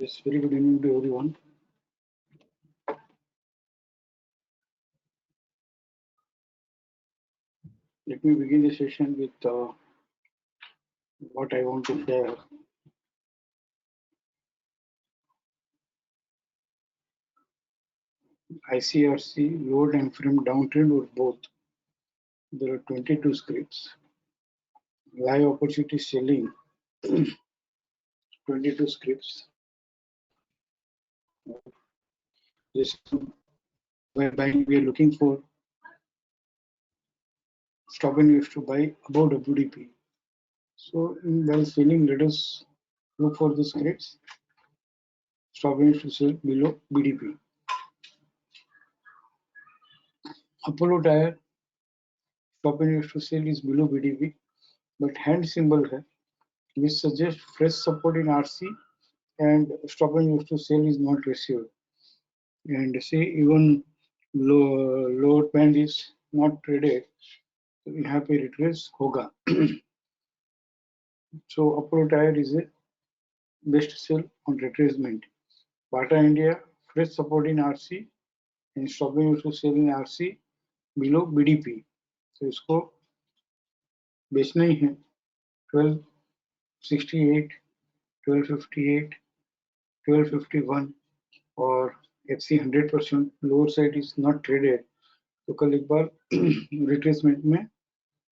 Yes, very good evening to everyone. Let me begin the session with what I want to share. ICRC, load and frame downtrend or both. There are 22 scripts. Live opportunity selling, 22 scripts. This whereby we are looking for stop and use to buy above WDP. So while selling, let us look for the scripts. Stop and use to sell below BDP. Apollo Tire, stop and use to sell is below BDP, but hand symbol है, which suggests fresh support in RC and stop and use to sell is not received. And say even lower band is not traded, तो यहाँ पे retrace होगा. So Apollo Tire is a best sell on retracement. Bata India, fresh support in RC and stop and use to sell in RC below BDP. तो इसको बेचना ही है. 1268, 1258, 1251 और FC 100% lower side is not traded. तो कल एक बार retracement में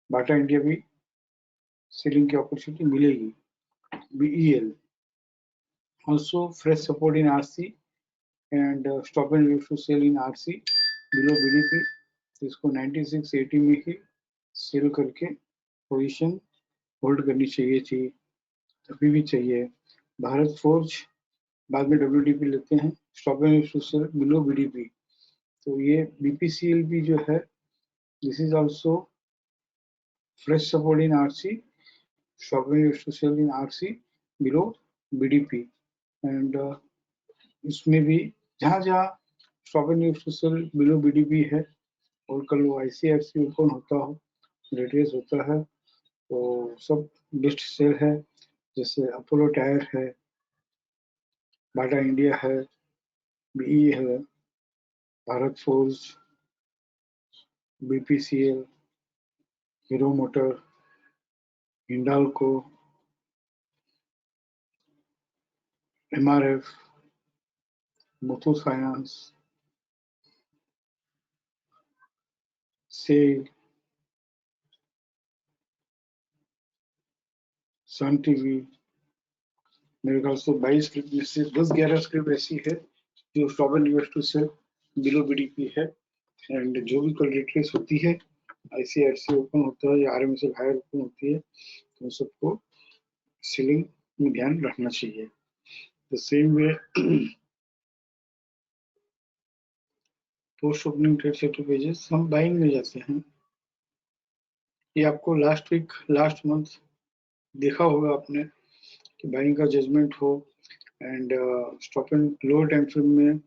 Bata India भी सेलिंग की अपॉर्चुनिटी मिलेगी. BEL also fresh support in RC and stop and use to sell in RC below BDP. इसको 9680 में ही सेल करके पोजीशन होल्ड करनी चाहिए थी, अभी भी चाहिए. भारत फोर्ज बाद में WDP लेते हैं. Stop and use to sell below BDP. तो ये BPCL भी जो है, this is also fresh support in RC, stop and use to sell in RC below BDP. and इसमें भी जहाँ stop and use to sell below BDP है और कल वो ICRC ओपन होता हो, रिट्रेस होता है, तो सब बेस्ट सेल है. जैसे अपोलो टायर है, बाटा इंडिया है, BE है, Bharat forge, BPCL, hero motor, Hindalco, MRF, Muthoot finance, SAIL, Sun TV. मेरे ख्याल से 22 स्क्रिप्ट में से 10-11 स्क्रिप्ट ऐसी है जो stop and use to sell below BDP है. एंड जो भी कल रिट्रेस होती है, ICRC ओपन होता है या RMSL हायर ओपन होती है, तो सबको सेलिंग में ध्यान रखना चाहिए. The same way post opening trade setup pages हम बाइंग में जाते हैं. ये आपको लास्ट वीक लास्ट मंथ देखा होगा आपने कि बाइंग का जजमेंट हो and stop and lower time frame में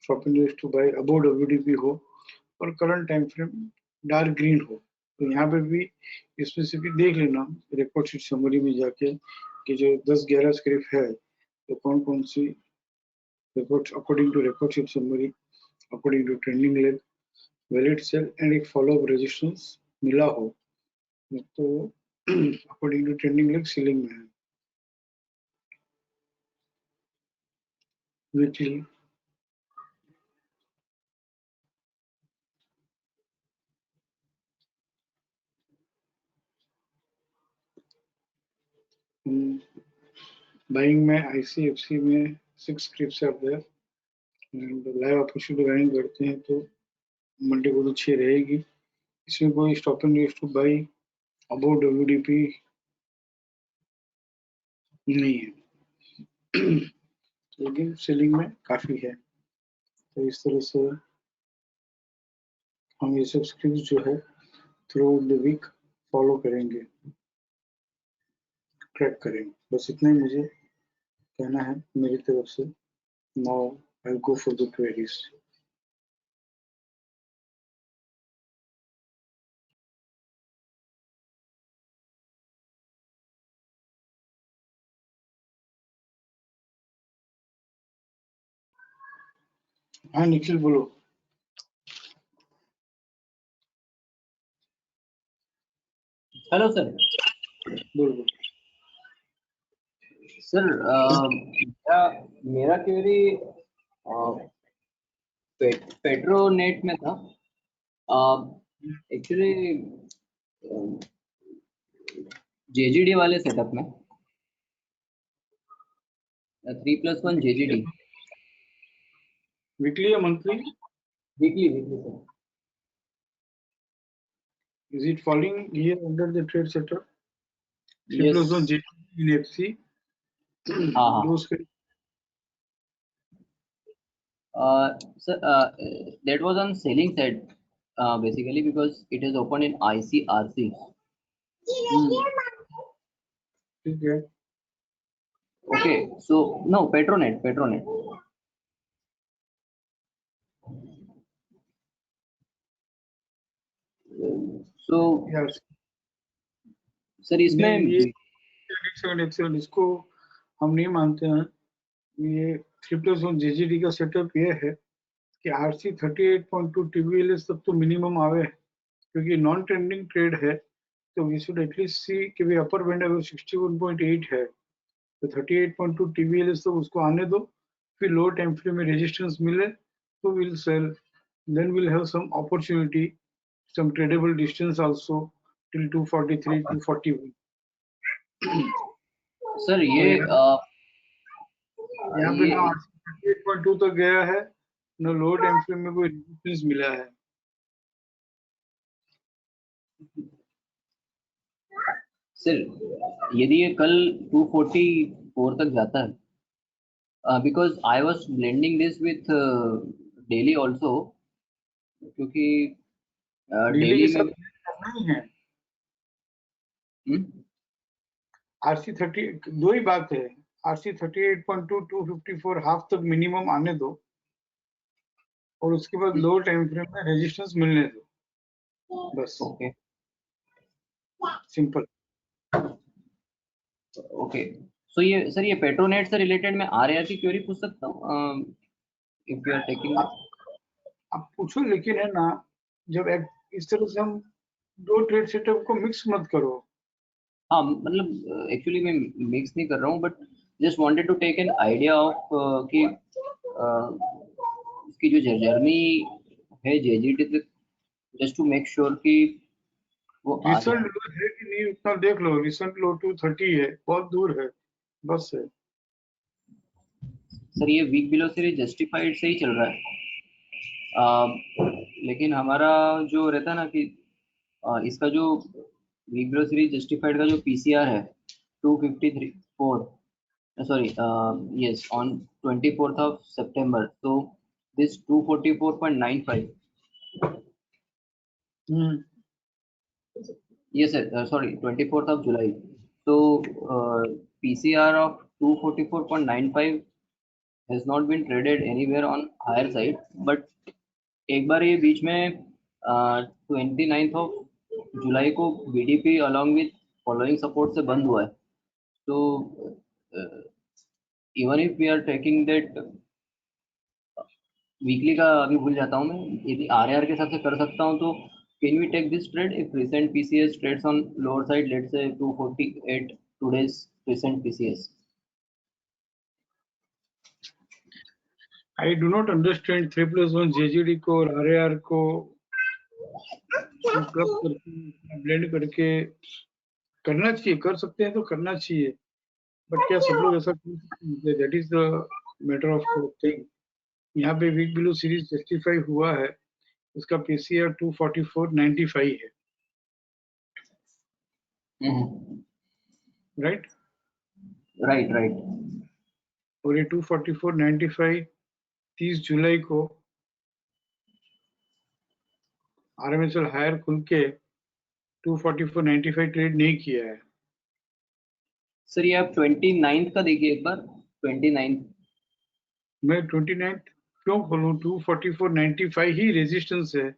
stop and use to buy above WDP हो और current time frame dark green हो. तो यहाँ पे भी स्पेसिफिक देख लेना रिपोर्ट शीट समरी में जाके कि जो 10-11 स्क्रिप्ट है तो कौन कौन सी report according to report sheet summary, according to trending leg, valid sale and एक फॉलो अप रेजिस्टेंस मिला हो तो according to trending leg selling में है. वीकली बाइंग में ICFC में 6 scripts are there and live opportunity buying करते हैं तो मंडे को तो 6 रहेगी. इसमें कोई stop and use two by above WDP नहीं है, लेकिन सेलिंग में काफी है. तो इस तरह से हम ये सब स्क्रिप्ट जो है थ्रू द वीक फॉलो करेंगे, ट्रैक करेंगे. बस इतना ही मुझे कहना है मेरी तरफ से. Now I go for the queries. हाँ निखिल बोलो। Hello sir. बोलो सर मेरा क्वेरी पेट्रोनेट में था। एक्चुअली जेजीडी वाले सेटअप में 3+1 जेजीडी वीकली या monthly? Weekly sir. Is it falling here under the trade setup? 3+1 Yes. JD in FC. Those Sir, that was on selling side basically because it is open in ICRC. Okay. Okay, so no, Petronet. So Yes. Sir इसमें एक second इसको हम नहीं मानते हैं। ये 3+1 JGD का setup ये है कि RC 38.2 TVLS तक तो मिनिमम आवे, क्योंकि नॉन ट्रेंडिंग ट्रेड है, तो वी शुड एटलीस्ट सी कि भी अपर बैंड अगर 61.8 है तो 38.2 TVLS तो उसको आने दो, फिर लो टाइम फ्रेम में रेजिस्टेंस मिले तो will sell, then will have some opportunity, some tradable distance also till 243 241. Sir ये यहाँ पे ना 38.2 तक गया है, ना लो टाइम फ्रेम में कोई रेजिस्टेंस मिला है। सर यदि ये कल 244 तक जाता है, because I was blending this with daily also, क्योंकि डेली के डेली में साथ नहीं है। RC 30 दो ही बात है, RC 38.2 254 हाफ तक मिनिमम आने दो और उसके बाद लो टाइम फ्रेम में रेजिस्टेंस मिलने दो, बस। Okay simple. ओके, सो ये सर ये पेट्रोनेट से रिलेटेड मैं RAR की क्वेरी पूछ सकता हूँ इफ यू आर टेकिंग? आप पूछो, लेकिन है ना, जब इस तरह से हम दो ट्रेड सेटअप को मिक्स मत करो। हाँ मतलब एक्चुअली मैं मिक्स नहीं कर रहा हूँ, but just wanted to take an idea of कि इसकी जो जर्नी है जेजीटी तक, जस्ट टू मेक श्योर कि वो आ जाए। रिसेंट लो है कि नहीं उतना देख लो। रिसेंट लो 230 है, बहुत दूर है, बस है। सर ये वीक बिलो सीरीज जस्टिफाइड से ही चल रहा है, लेकिन हमारा जो रहता है ना कि इसका जो वीक बिलो सीरीज जस्टिफाइड का जो पीसीआर है 253.4, sorry, yes, on 24th of September, so this 244.95. Yes sir, sorry, 24th of July, so PCR of 244.95 has not been traded anywhere on higher side, but एक बार ये बीच में 29th of जुलाई को BDP along with following support से बंद हुआ है, तो even if we are taking that weekly का अभी भूल जाता हूँ मैं, यदि RAR के हिसाब से कर सकता हूँ तो can we take this trade if recent PCS trades on lower side, let's say 248 today's recent PCS? I do not understand 3+1 JGD को और RAR को क्लब करके ब्लेंड करके करना चाहिए, कर सकते हैं तो करना चाहिए, बट क्या सब लोग ऐसा कर सकते हैं? That is the matter of thing. यहाँ पे वीक बिलो सीरीज जस्टिफाई हुआ है, उसका पीसीआर 244.95 है, राइट? राइट। और ये 244.95 30 जुलाई को आरएमएसएल हायर खुल के 244.95 ट्रेड नहीं किया है। सर ये आप 29th का देखिए एक बार, 29th। मैं 29th क्यों खोलूं? 244.95 ही रेजिस्टेंस है,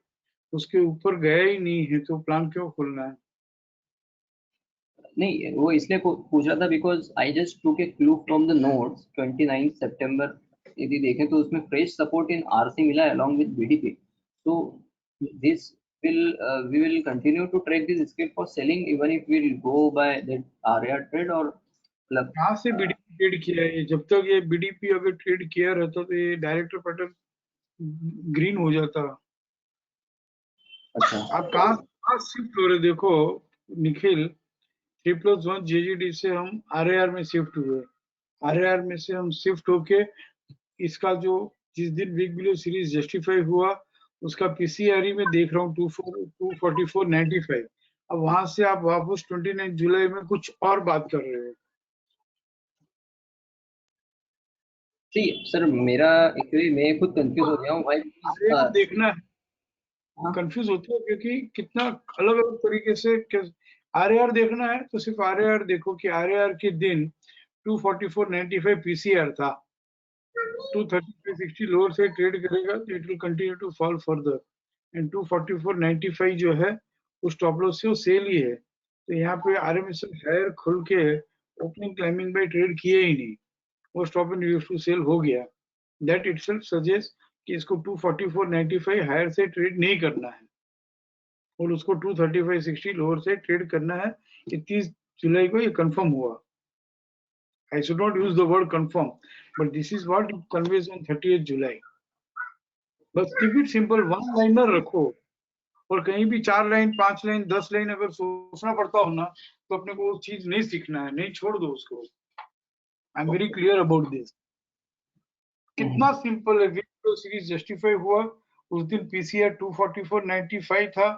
उसके ऊपर गया ही नहीं है, तो प्लान क्यों खोलना है? नहीं वो इसलिए पूछ रहा था बिकॉज आई जस्ट टूक ए क्लू फ्रॉम द नोट्स 29 सितंबर यदि देखें तो उसमें फ्रेश सपोर्ट इन आरसी मिला है along with BDP. So this we will continue to trade this scale for selling even if we'll go by that RAR trade or मतलब. कहाँ से BDP trade किया है ये? जब तक ये बीडीपी अगर ट्रेड किया रहता तो ये डायरेक्टर पैटर्न ग्रीन हो जाता. अच्छा. आप कहाँ शिफ्ट हो रहे? देखो निखिल, 3+1 जेजीडी से हम आरएआर में शिफ्ट हुए. आरएआर में से हम शिफ्ट होके इसका जो जिस दिन वीक बिलो सीरीज जस्टिफाई हुआ उसका पीसीआरई में देख रहा हूँ 244.95. अब वहां से आप वापस 29 जुलाई में कुछ और बात कर रहे हो. ठीक सर, मेरा एक्चुअली मैं खुद कंफ्यूज हो गया हूँ भाई. आरएआर देखना है. हाँ. कंफ्यूज होते हो क्योंकि कितना अलग अलग तरीके से आरएआर देखना है तो सिर्फ आरएआर देखो कि आरएआर के दिन 244.95 पीसीआर था. 235.60 लोअर से ट्रेड करेगा तो it will continue to fall further. And 244.95 जो है उस स्टॉप लॉस से वो सेल ही है. तो यहाँ पे आरएमएसएल हायर खुल के ओपनिंग क्लाइंबिंग बाय ट्रेड किए ही नहीं, वो stop and use to sell हो गया. दैट इटसेल्फ सजेस्ट कि इसको 244.95 हायर से ट्रेड नहीं करना है और उसको 235.60 लोअर से ट्रेड करना है. 30 जुलाई को ये कंफर्म हुआ. I should not use the word confirm, but this is what it conveys on 30th July. बस keep it simple, one liner रखो. और कहीं भी 4 लाइन 5 लाइन 10 लाइन अगर सोचना पड़ता हो ना तो अपने को वो चीज नहीं सीखना है, नहीं, छोड़ दो उसको. I am very clear about this. कितना सिंपल है. वीडियो सीरीज जस्टिफाई हुआ उस दिन पीसीआर 244.95 था.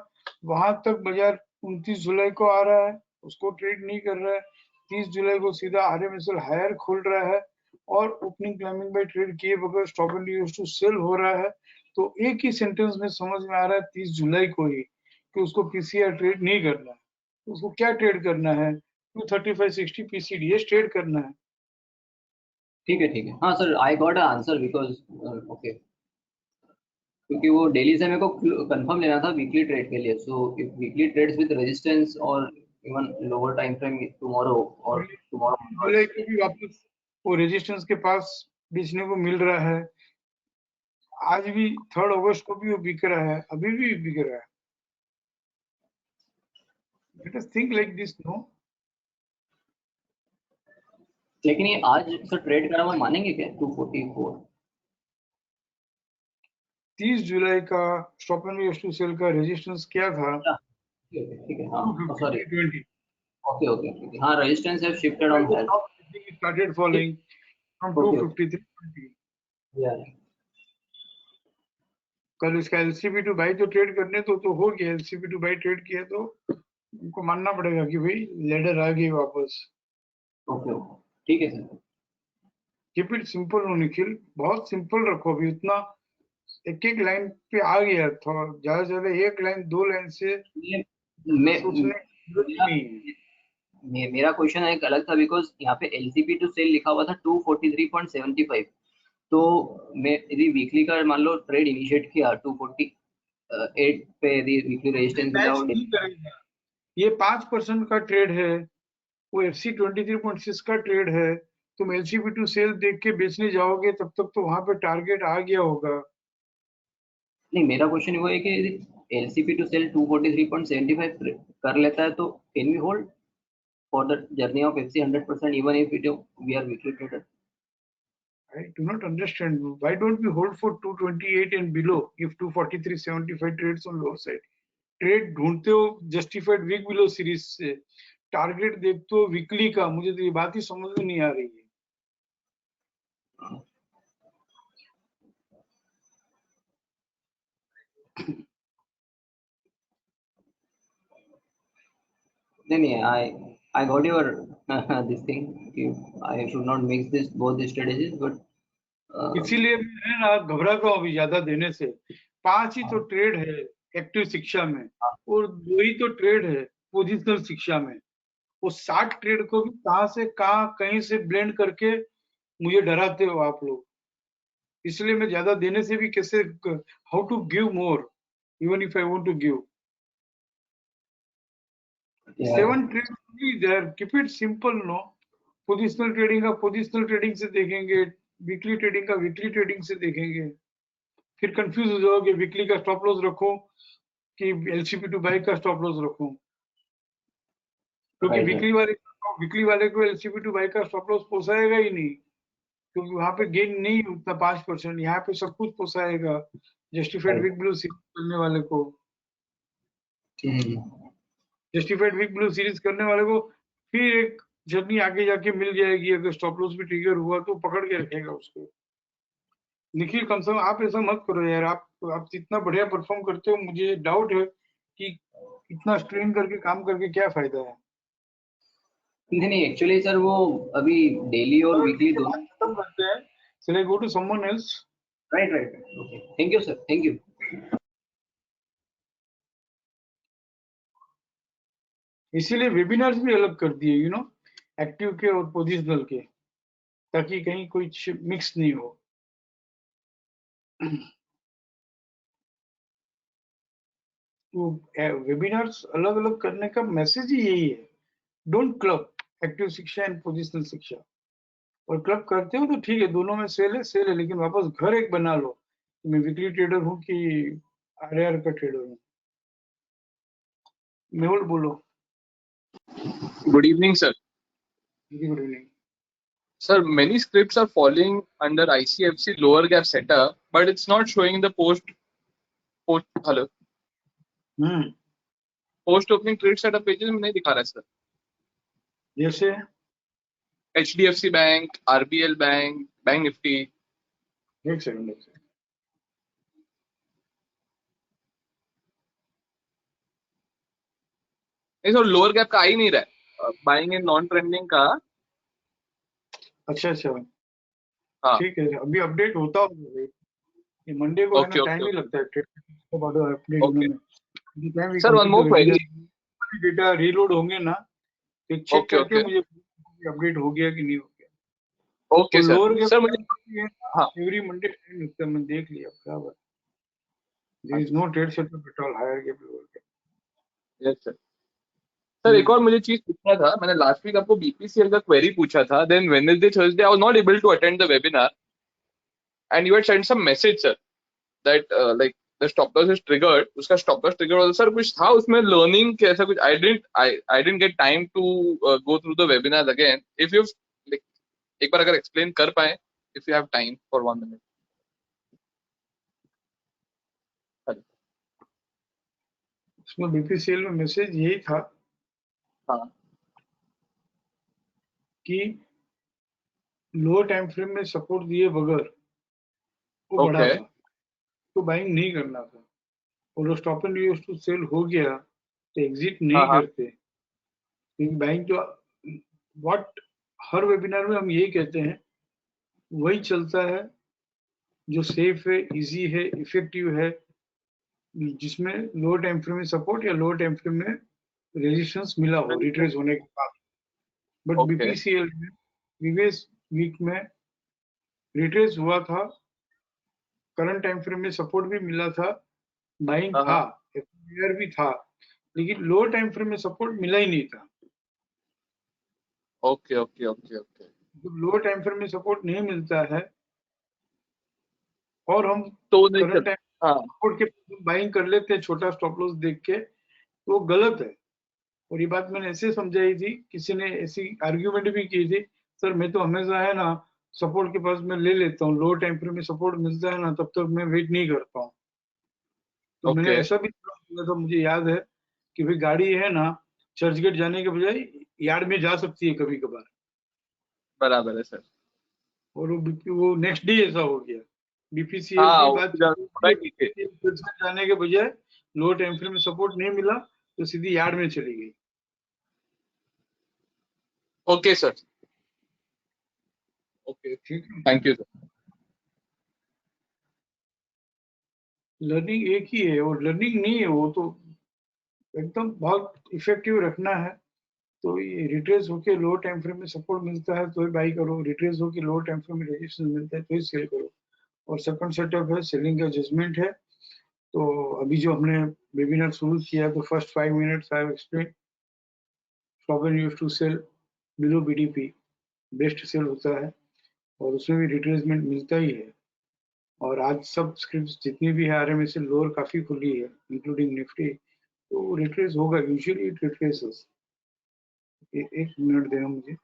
वहां तक बाजार 29 जुलाई को आ रहा है, उसको ट्रेड नहीं कर रहा है. 30 जुलाई को सीधा आरएमएसएल हायर खोल रहा है और ओपनिंग क्लाइंबिंग बाय ट्रेड किए बगैर stop and use to sell हो रहा है. तो एक ही सेंटेंस में समझ में आ रहा है 30 जुलाई को ही कि उसको पीसीआर ट्रेड नहीं करना है. तो उसको क्या ट्रेड करना है? 235.60 पीसीडीएस ट्रेड करना है. ठीक है. हाँ sir, I got a answer because okay, क्योंकि वो डेली से मेरे को कंफर्म लेना था वीकली ट्रेड के लिए. So if weekly trades with resistance और even lower time frame tomorrow और टुमारो. जुलाई को भी वापस वो रेजिस्टेंस के पास बेचने को मिल रहा है. आज भी 3 अगस्त को भी वो बिक रहा है, अभी भी बिक रहा है. Let us think like this. No, लेकिन ये आज सर ट्रेड करा हुआ मानेंगे क्या 244? 30 जुलाई का stop and use to sell का रेजिस्टेंस क्या था? ठीक है. हाँ सॉरी. 20. ओके. हाँ, resistance have shifted on that. It started falling from 253.20. Yeah. कल इसका एलसीबी टू बाई तो ट्रेड करने तो हो गया. एलसीबी टू बाई ट्रेड किया तो उनको मानना पड़ेगा कि भाई लेडर आ गई वापस. ओके. ठीक है सर. कीप इट सिंपल हो निखिल, बहुत सिंपल रखो. अभी उतना एक एक लाइन पे आ गया, थोड़ा ज्यादा से ज्यादा 1 लाइन 2 लाइन से सोचने की जरूरत नहीं है. मेरा क्वेश्चन एक अलग था बिकॉज यहाँ पे एलसीपी टू सेल लिखा हुआ था 243.75. तो मैं यदि वीकली का मान लो ट्रेड इनिशिएट किया 248 पे, यदि वीकली रेजिस्टेंस मिला और ये 5% का ट्रेड है, वो एफसी 23.6 का ट्रेड है. तुम एलसीपी टू सेल देख के बेचने जाओगे तब तक तो वहां पे टारगेट आ गया होगा. नहीं, मेरा क्वेश्चन वो है कि यदि एलसीपी टू सेल 243.75 कर लेता है तो can we hold for the journey of FC 100% even if it we are weekly trader? I do not understand. Why don't we hold for 228 and below if 243.75 trades on lower side? Trade ढूंढते हो justified week below series से, target देखते हो weekly का. मुझे तो ये बात ही समझ में नहीं आ रही है. नहीं, I got your this thing. I should not mix this both the strategies, but इसीलिए मैं ना घबराता हूँ अभी ज्यादा देने से. 5 ही तो ट्रेड है एक्टिव शिक्षा में और 2 ही तो ट्रेड है पोजिशनल शिक्षा में. वो 60 ट्रेड को भी कहां से कहां कहीं से ब्लेंड करके मुझे डराते हो आप लोग. इसलिए मैं ज्यादा देने से भी कैसे, how to give more even if I want to give. 7 trade there. Keep it simple. No positional trading का पोजिशनल ट्रेडिंग से देखेंगे, वीकली ट्रेडिंग का वीकली ट्रेडिंग से देखेंगे, फिर कंफ्यूज हो जाओगे वीकली का स्टॉप लॉस रखो कि एलसीपी टू बाई का स्टॉप लॉस रखो, क्योंकि Right, right. वीकली वाले को एलसीपी टू बाई का स्टॉप लॉस पोसाएगा ही नहीं, क्योंकि वहां पे गेन नहीं उतना 5%, यहाँ पे सब कुछ पोसाएगा justified Right. Week blue series करने वाले को, hmm, justified week blue series करने वाले को फिर एक जर्नी आगे जाके मिल जाएगी, अगर स्टॉप लॉस भी ट्रिगर हुआ तो पकड़ के रखेगा उसको। निखिल कम से कम आप ऐसा मत करो यार, आप इतना बढ़िया परफॉर्म करते हो, मुझे डाउट है कि इतना स्ट्रेन करके काम करके क्या फायदा है। नहीं नहीं, एक्चुअली सर वो अभी डेली और वीकली दोनों। खत्म करते हैं, चले go to someone else. Right right, okay, thank you sir, thank you. इसीलिए वेबिनार्स भी अलग कर दिए, एक्टिव के और पोजिशनल के, ताकि कहीं कोई मिक्स नहीं हो। तो वेबिनार्स अलग अलग करने का मैसेज ही यही है, डोंट क्लब एक्टिव शिक्षा एंड पोजिशनल शिक्षा। और क्लब करते हो तो ठीक है, दोनों में सेल है, लेकिन वापस घर एक बना लो, मैं वीकली ट्रेडर हूँ कि आरआर का ट्रेडर हूँ। मेहुल बोलो। Good evening, sir. Good evening. Sir, many scripts are falling under ICFC lower gap setup, but it's not showing the hello post opening trade setup pages में नहीं दिखा रहा है sir. जैसे HDFC Bank, RBL Bank, Bank Nifty. एक second नहीं sir, lower gap का आ ही नहीं रहा है, बाइंग इन नॉन ट्रेंडिंग का। अच्छा हाँ, ठीक है, अभी अपडेट होता होगा, ये मंडे को है ना, ओके टाइम ओके ही ओके लगता है ट्रेड के बाद अपडेट होने ओके में, टाइम भी sir, one more query. Data reload होंगे ना, तो चेक ओके करके ओके मुझे अपडेट हो गया कि नहीं हो गया। ओके तो सर लोअर सर मुझे, हाँ एवरी मंडे टाइम लगता है, मैं देख लिया बराबर। There is no trade setup at all higher gap lower gap. Yes sir. Sir एक और मुझे चीज पूछना था, मैंने लास्ट वीक आपको बीपीसीएल का क्वेरी पूछा था, then Wednesday Thursday I was not able to attend the webinar and you had sent some message sir that like the stop loss is triggered, उसका stop loss trigger वाला sir कुछ था उसमें, learning कैसा कुछ, I didn't get time to go through the webinar again. If you like एक बार अगर explain कर पाए, if you have time for 1 minute. उसमें बीपीसीएल में मैसेज यही था हाँ कि लो टाइम फ्रेम में सपोर्ट दिए बगैर वो बढ़ा ओके था, तो बाइंग नहीं करना था, और वो stop and use to sell हो गया तो एग्जिट हाँ नहीं हाँ करते, क्योंकि बाइंग तो व्हाट हर वेबिनार में हम यही कहते हैं, वही चलता है जो सेफ है, इजी है, इफेक्टिव है, जिसमें लो टाइम फ्रेम में सपोर्ट या लो टाइम फ्रेम में रेजिस्टेंस मिला हो रिट्रेस होने के बाद। बट ओके बीपीसीएल में प्रीवियस वीक में रिट्रेस हुआ था, करंट टाइम फ्रेम में सपोर्ट भी मिला था, बाइंग हाँ था, हाँ एफआईआर भी था, लेकिन लो टाइम फ्रेम में सपोर्ट मिला ही नहीं था। ओके ओके ओके ओके जब लो टाइम फ्रेम में सपोर्ट नहीं मिलता है और हम तो नहीं करंट सर, टाइम हाँ सपोर्ट के बाइंग कर लेते हैं छोटा स्टॉप लॉस देख के, तो वो गलत है। और ये बात मैंने ऐसे समझाई थी, किसी ने ऐसी आर्ग्यूमेंट भी की थी, सर मैं तो हमेशा है ना सपोर्ट के पास मैं ले लेता हूँ, लो टाइम फ्रेम में सपोर्ट मिलता है ना तब तक मैं वेट नहीं करता हूँ। तो मैंने ओके ऐसा भी किया था, मुझे याद है कि भाई गाड़ी है ना चर्चगेट जाने के बजाय यार्ड में जा सकती है कभी कभार, बराबर है सर। और वो नेक्स्ट डे ऐसा हो गया। बीपीसीएल हाँ की वो बात थोड़ा ठीक है। चर्चगेट जाने के बजाय लो टाइम फ्रेम में सपोर्ट नहीं मिला तो सीधी यार्ड में चली गई। ओके सर, ओके, ठीक है, थैंक यू सर। लर्निंग एक ही है, और लर्निंग नहीं है वो तो एकदम बहुत इफेक्टिव रखना है। तो ये रिट्रेस होके लो टाइम फ्रेम में सपोर्ट मिलता है तो ही बाई करो, रिट्रेस होके लो टाइम फ्रेम में रेजिस्टेंस मिलता है तो ही सेल करो। और सेकंड सेटअप है सेलिंग का जजमेंट है। तो अभी जो हमने वेबिनार शुरू किया तो first 5 minutes I have explain stop and use to sell below BDP best sell होता है, और उसमें भी रिट्रेसमेंट मिलता ही है। और आज सब स्क्रिप्ट जितनी भी है आरएमए से लोअर काफी खुली है, इंक्लूडिंग निफ्टी, तो रिट्रेस होगा, यूजुअली इट रिट्रेसेस। एक मिनट देना मुझे।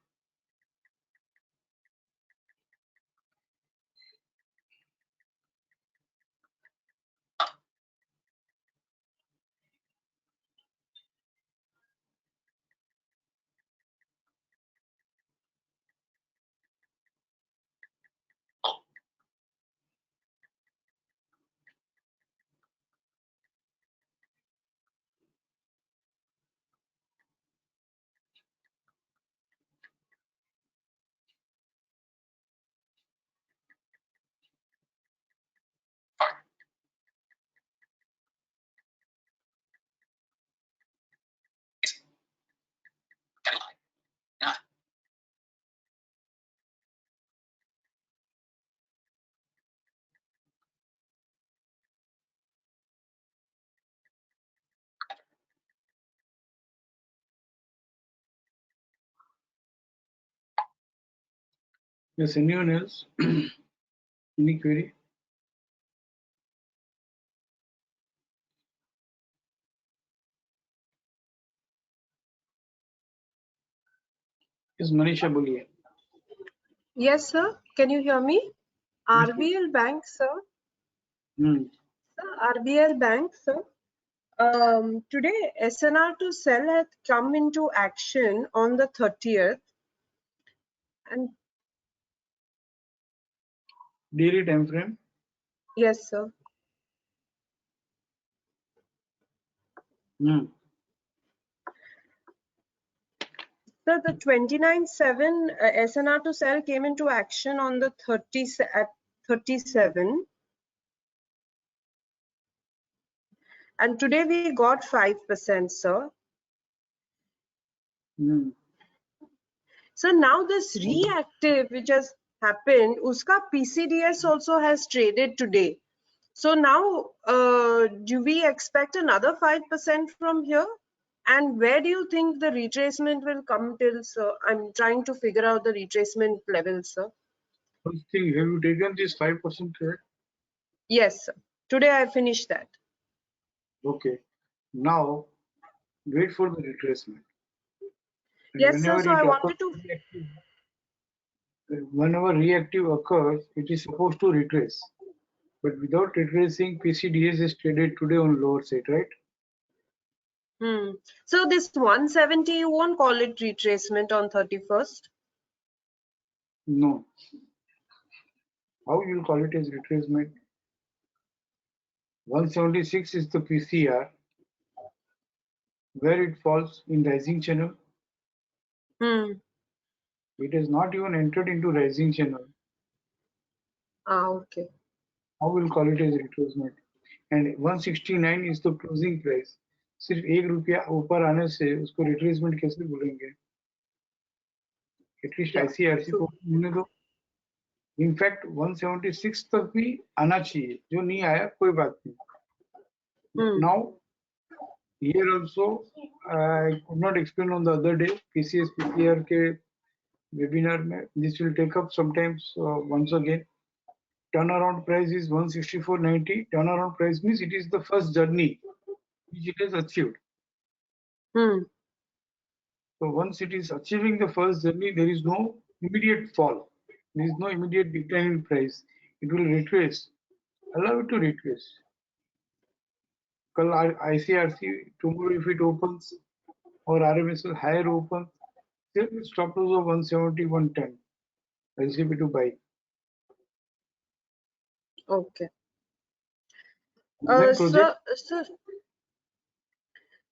Yes, anyone else? Any query? Yes, Manisha, बोलिए। Yes, sir. Can you hear me? RBL Bank, sir. Sir, RBL Bank, sir. Today, SNR to sell had come into action on the 30th. And Daily time frame? yes, sir. Sir, the 29/7 SNR to sell came into action on the 30 at 37. And today we got 5%, sir. So now this reactive which has happened, uska PCDS also has traded today. So now do we expect another 5% from here? And where do you think the retracement will come till, sir? I'm trying to figure out the retracement level, sir. First thing, have you taken this 5% trade? Yes, sir. Today I finished that. Okay. Now, wait for the retracement. And Yes, sir. So I wanted to. Whenever reactive occurs, it is supposed to retrace. But without retracing, PCDS is traded today on lower side, right? So this 170, you won't call it retracement on 31st? No. How you will call it as retracement? 176 is the PCR, where it falls in rising channel. It has not even entered into rising channel. Okay. How will call it as retracement? And 169 is the closing price. सिर्फ ₹1 ऊपर आने से उसको retracement कैसे बोलेंगे? At least ICRC को होने दो। इनफैक्ट 176 तक भी आना चाहिए, जो नहीं आया कोई बात नहीं। Now here also I could not explain on the other day PCS PPR के webinar में, this will take up sometimes once again. Turnaround price is 164.90. Turnaround price means it is the first journey which it has achieved. So once it is achieving the first journey, there is no immediate fall. There is no immediate decline in price. It will retrace. Allow it to retrace. Kal ICRC, tomorrow if it opens or RMSL higher opens, still stop loss of 170, 110. LCP to buy. Okay.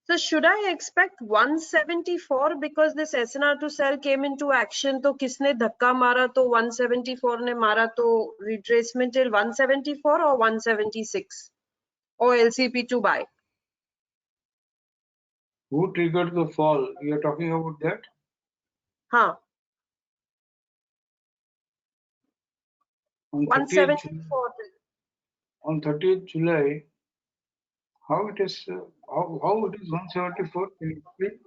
So should I expect 174 because this SNR to sell came into action? तो किसने धक्का मारा तो 174 ने मारा तो retracement till 174 or 176 or LCP to buy? Who triggered the fall? You are talking about that? हाँ. On 174. On 30th July, how it is? How it is 174? Can you explain?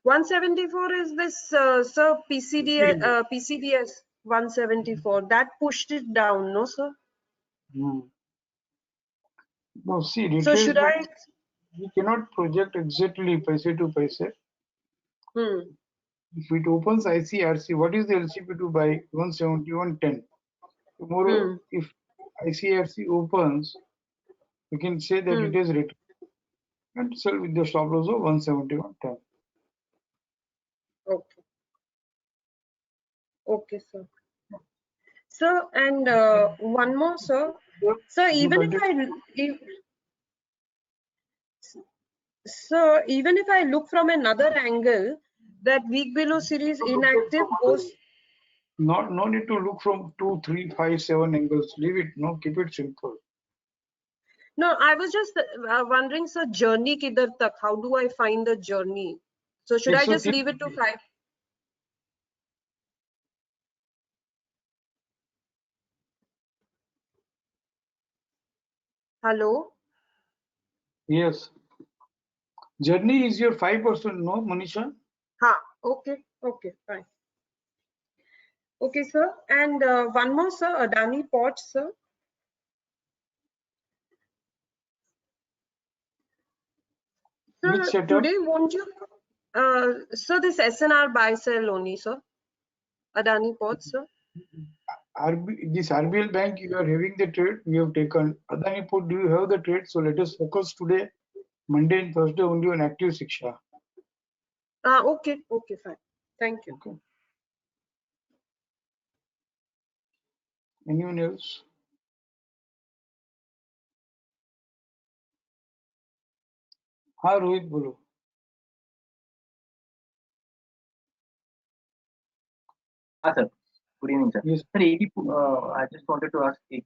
174 is this, sir, PCDS 174. That pushed it down, no, sir? No, see, So should retracement, I? we cannot project exactly paise to paise. If it opens ICRC, what is the LCP2 by 171.10? Tomorrow, if ICRC opens, we can say that it is retraced and sell with the stop loss of 171.10. Okay. Okay, sir. Sir, and one more, sir. Sir, even if I look from another angle, that week below series inactive goes. No need to look from 2, 3, 5, 7 angles. Leave it. No, keep it simple. No, I was just wondering, sir, journey kidhar tak? How do I find the journey? So should I just leave it to 5? Hello? Yes. Journey is your 5%, no, Manisha? Ha, okay, fine. Okay, sir. And one more, sir, Adani Ports, sir. Which Sir, setup? today won't you, sir, this SNR buy sell only, sir. Adani Ports, sir. This RBL Bank, you are having the trade, we have taken. Adani Port, do you have the trade? So let us focus today, Monday and Thursday only on active Shiksha. Okay, fine. Thank you. Okay. Anyone else? हाँ रोहित बोलो. Sir good evening sir. Yes. Sir एक ही I just wanted to ask एक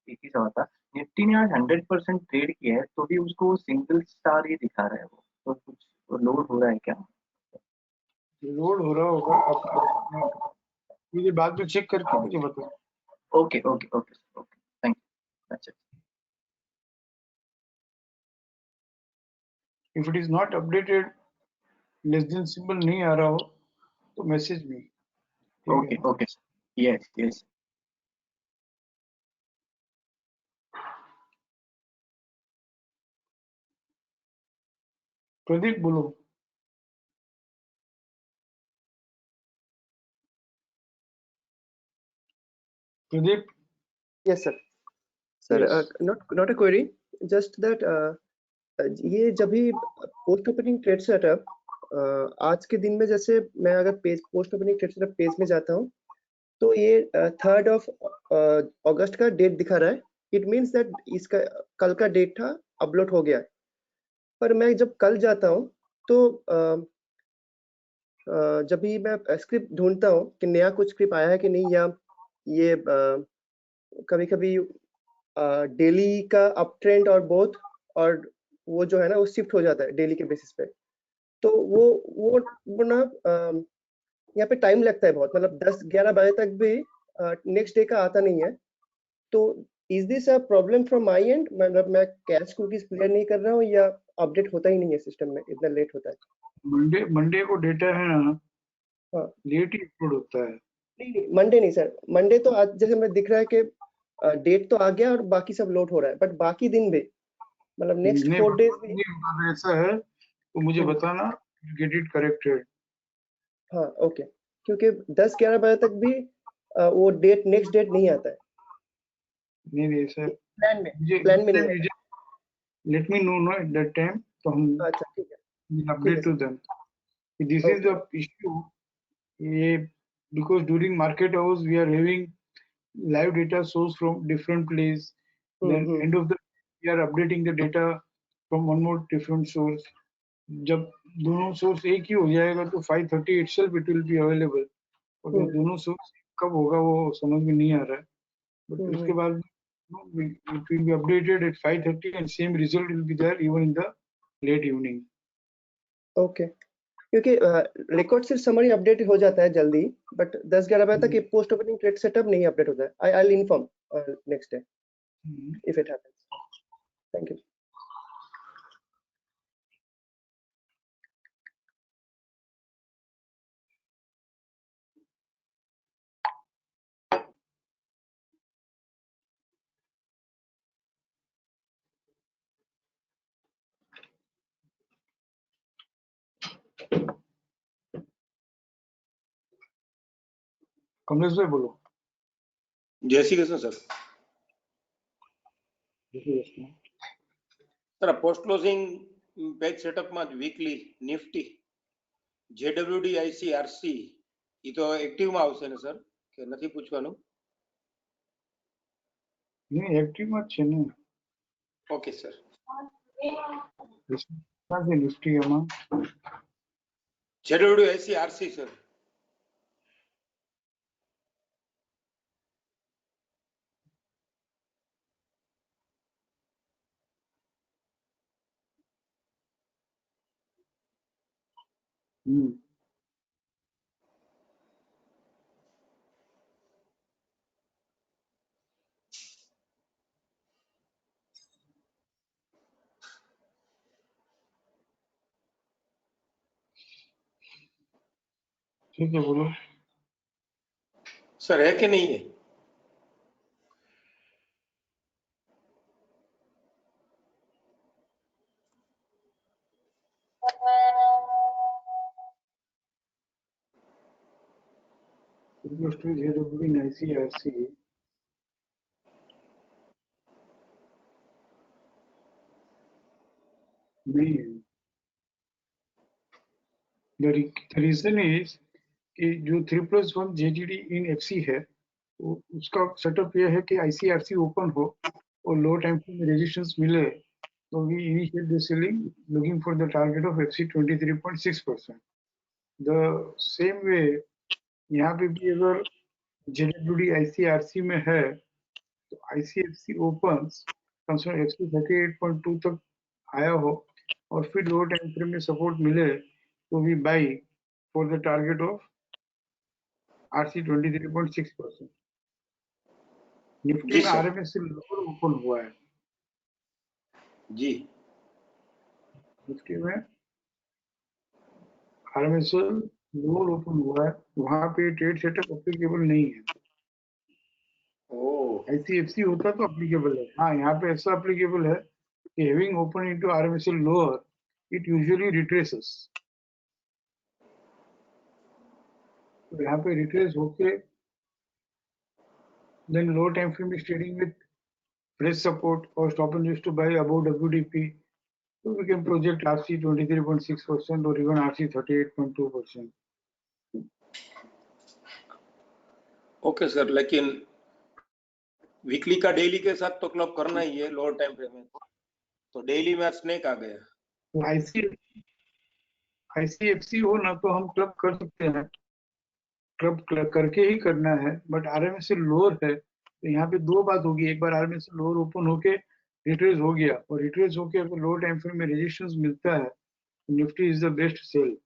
ही सवाल था. Nifty ने आज 100% ट्रेड किया है तो भी उसको सिंगल स्टार ही दिखा रहा है वो, तो कुछ लोड हो रहा है क्या? लोड हो रहा होगा आप मुझे बाद में चेक करके मुझे बताओ. Okay okay okay okay thank you. अच्छा. If it is not updated, less than symbol नहीं आ रहा हो तो message me. Okay okay yes yes. Pradeep बोलो. Pradeep. Yes, sir. Sir, Yes. not a query. Just that ये जब भी पोस्ट ओपनिंग ट्रेड सेटअप आज के दिन में, जैसे मैं अगर page post opening trade setup page में जाता हूँ तो ये 3rd of अगस्त का डेट दिखा रहा है. इट मीन्स दैट इसका कल का डेट था, अपलोड हो गया. पर मैं जब कल जाता हूँ तो जब भी मैं स्क्रिप्ट ढूंढता हूँ कि नया कुछ स्क्रिप्ट आया है कि नहीं, या ये कभी कभी डेली का अप ट्रेंड और बोथ, और वो जो है ना वो शिफ्ट हो जाता है डेली के बेसिस पे. तो वो ना यहाँ पे टाइम लगता है बहुत, मतलब 10-11 बजे तक भी नेक्स्ट डे का आता नहीं है. तो is this a problem from my and, मतलब मैं कैश कुकीज क्लियर नहीं कर रहा हूँ या अपडेट होता ही नहीं है सिस्टम में, इतना लेट होता है? मंडे को डेटा है ना, हाँ, लेट ही अपलोड होता है. नहीं मंडे नहीं सर. मंडे तो आज जैसे मैं दिख रहा है कि डेट तो आ गया और बाकी सब लोड हो रहा है, बट बाकी दिन भी, मतलब नेक्स्ट 4 डेज भी. अगर ऐसा है तो मुझे बताना, गेट इट करेक्टेड. हाँ ओके, क्योंकि 10-11 बजे तक भी वो डेट नेक्स्ट डेट नहीं आता है नहीं ऐसा प्लान में नहीं आता. Let me know at that time, तो हम अच्छा ठीक है. Update to them. This is the issue. ये because during market hours we are having live data source from different place. Then end of the we are updating the data from one more different source. जब दोनों source एक ही हो जाएगा तो 5:30 itself it will be available. और वो दोनों source कब होगा वो समझ में नहीं आ रहा है. बट उसके बाद it will be updated at 5:30 and same result will be there even in the late evening. Okay, क्योंकि रिकॉर्ड सिर्फ समरी अपडेट हो जाता है जल्दी, बट 10-11 बजे तक ये पोस्ट ओपनिंग ट्रेड सेटअप नहीं अपडेट होता है. I will inform next day if it happens. Thank you. Kamlesh भाई बोलो। जय Shri Krishna sir. Sir post closing page setup में वीकली निफ्टी JWD ICRC ये तो एक्टिव में आवशे ने सर के नहीं पूछवानुं? नहीं एक्टिव में छे ने। Okay sir. निफ्टी एमा JWD ICRC सर। ठीक है बोलो। सर है कि नहीं है? JWD ICRC नहीं है। The reason is कि जो 3+1 JGD in FC है उसका सेटअप यह है कि ICRC ओपन हो और लो टाइम में रेजिस्टेंस मिले तो we initiate the selling looking for the target of FC 23.6%. The same way यहाँ पे भी अगर JWD ICRC में है तो ICFC opens कंसर्न FC 38.2 तक आया हो और फिर लो टाइम फ्रेम में सपोर्ट मिले तो we buy for the target of RC 23.6%. Nifty जी में सर। RMS से लोअर ओपन हुआ है। जी निफ्टी में RMS से लोअर ओपन हुआ है, वहां पे ट्रेड सेटअप एप्लीकेबल नहीं है। ICFC होता तो एप्लीकेबल है। हाँ यहाँ पे ऐसा एप्लीकेबल है कि having open into RMS lower it usually retraces. तो यहाँ पे रिट्रेस होके then low time frame is trading with fresh support or stop and use to buy above WDP. So we can project RC 23.6% or even RC 38.2%. Okay sir, लेकिन weekly का daily के साथ तो club करना ही है lower time frame में, तो daily में स्नेक आ गया। तो ICFC हो ना तो हम क्लब कर सकते हैं, क्लब करके ही करना है, बट RMS से लोअर है तो यहाँ पे दो बात होगी। एक बार RMS से लोअर ओपन होके रिट्रेस हो गया और रिट्रेस होके अगर लो टाइम फ्रेम में रेजिस्टेंस मिलता है Nifty is the best sell.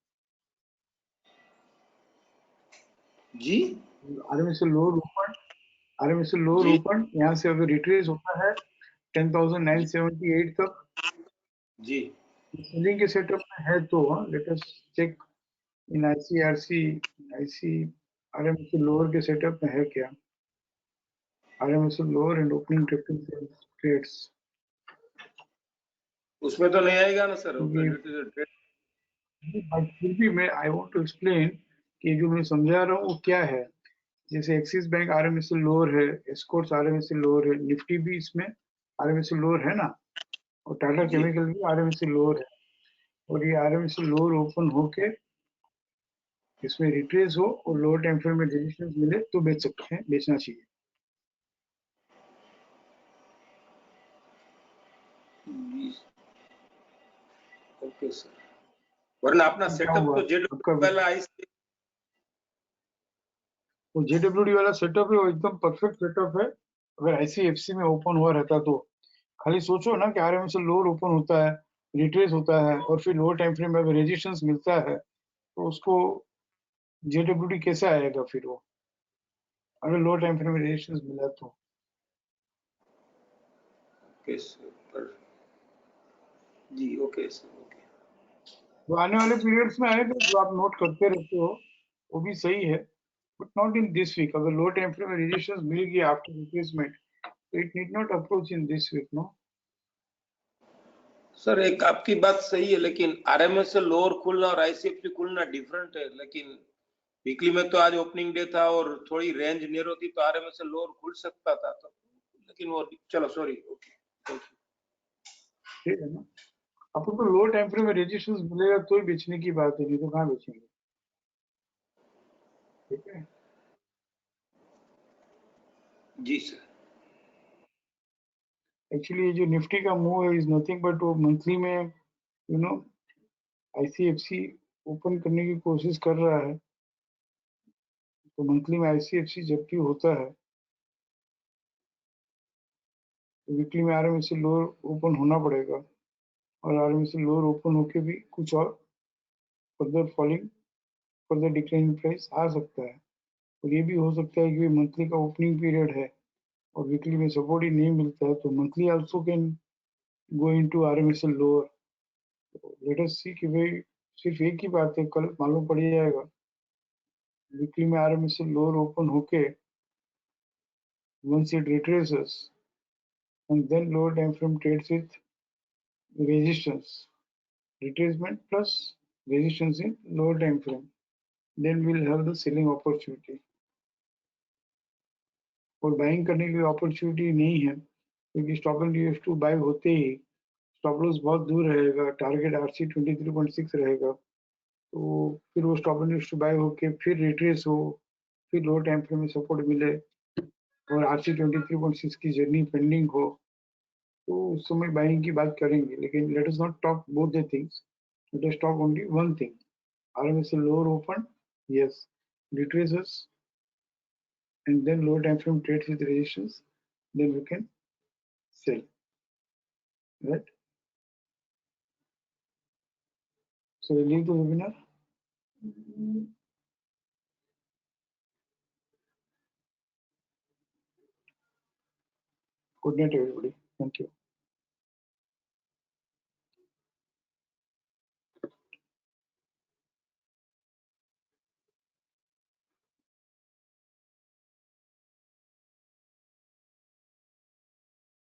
जी RMS से लोअर ओपन यहाँ से अगर रिट्रेस होता है 10,978 तक जी सेलिंग के सेटअप में है तो let us check in ICRC RMS से लोअर के सेटअप में है क्या। RMS से लोअर एंड ओपनिंग ट्रेड्स उसमें तो नहीं आएगा ना सर। फिर भी मैं आई वांट टू एक्सप्लेन कि जो मैं समझा रहा हूँ वो क्या है। जैसे एक्सिस बैंक RMS से लोअर है, एस्कॉर्ट्स RMS से लोअर है, निफ्टी भी इसमें RMS से लोअर है ना, और टाटा केमिकल भी RMS से लोअर है, और ये RMS से लोअर ओपन होके इसमें रिट्रेस हो और लोअर टाइम फ्रेम में रेजिस्टेंस मिले तो बेच सकते हैं, बेचना चाहिए। ओके सर, वरना अपना क्या सेटअप हुआ तो जेडब्ल्यू वाला वो JWD वाला सेटअप है, वो एकदम परफेक्ट सेटअप है। अगर ICFC में ओपन हुआ रहता तो खाली सोचो ना कि RMS से लोअर ओपन होता है, रिट्रेस होता है और फिर लोअर टाइम फ्रेम में अगर रेजिस्टेंस मिलता है तो उसको JWD कैसे आएगा फिर वो, अगर लोअर टाइम फ्रेम में रेजिस्टेंस मिला तो। Okay sir ji. Okay sir, okay. तो आने वाले पीरियड्स में आएगा जो आप नोट करते रहते हो वो भी सही है, but not in this week. अगर लो टाइम फ्रेम में रेजिस्टेंस मिल गया आफ्टर रिप्लेसमेंट तो it need not approach in this week. No sir एक आपकी बात सही है, लेकिन RMS से लोअर खुलना और ICFC खुलना डिफरेंट है। लेकिन वीकली में तो आज ओपनिंग डे था और थोड़ी रेंज नेरो थी तो आरएमएसएल लोअर खुल सकता था तो, लेकिन वो चलो सॉरी, ओके थैंक यू। ठीक है ना, आपको तो लो टाइम फ्रेम में रेजिस्टेंस मिलेगा तो ही बेचने की बात है, नहीं तो कहाँ बेचेंगे। ठीक है, जी सर। एक्चुअली ये जो निफ्टी का मूव है इज नथिंग बट वो मंथली में यू नो आईसीएफसी ओपन करने की कोशिश कर रहा है, तो मंथली में आईसीएफसी जब भी होता है तो वीकली में आरएमएससी लोअर ओपन होना पड़ेगा, और आरएमएससी लोअर ओपन होके भी कुछ और further falling further declining price आ सकता है। और ये भी हो सकता है कि मंथली का ओपनिंग पीरियड है और वीकली में सपोर्ट ही नहीं मिलता है, तो monthly also can go into RMSL lower. Let us see कि भाई सिर्फ एक ही बात है, कल मालूम पड़ जाएगा। वीकली में आरएमएसएल लोअर ओपन होके once it retraces and then lower time frame trades with resistance, retracement plus resistance in lower time frame, then we'll have the selling opportunity। और बाइंग करने की अपॉर्चुनिटी नहीं है क्योंकि स्टॉप एंड यूएस2 बाय होते ही stop loss बहुत दूर रहेगा, टारगेट आरसी 23.6 रहेगा, तो फिर वो स्टॉप एंड यूएस2 बाय होके फिर रिट्रेस हो, फिर लो टाइम फ्रेम में सपोर्ट मिले और आरसी 23.6 की जर्नी पेंडिंग हो, तो उस समय बाइंग की बात करेंगे। लेकिन let us not talk both the things, let us talk only one thing, RMSL lower open, yes, retraces and then lower time frame trades with resistance, then we can sell, right? So we leave the webinar. Good night everybody, thank you.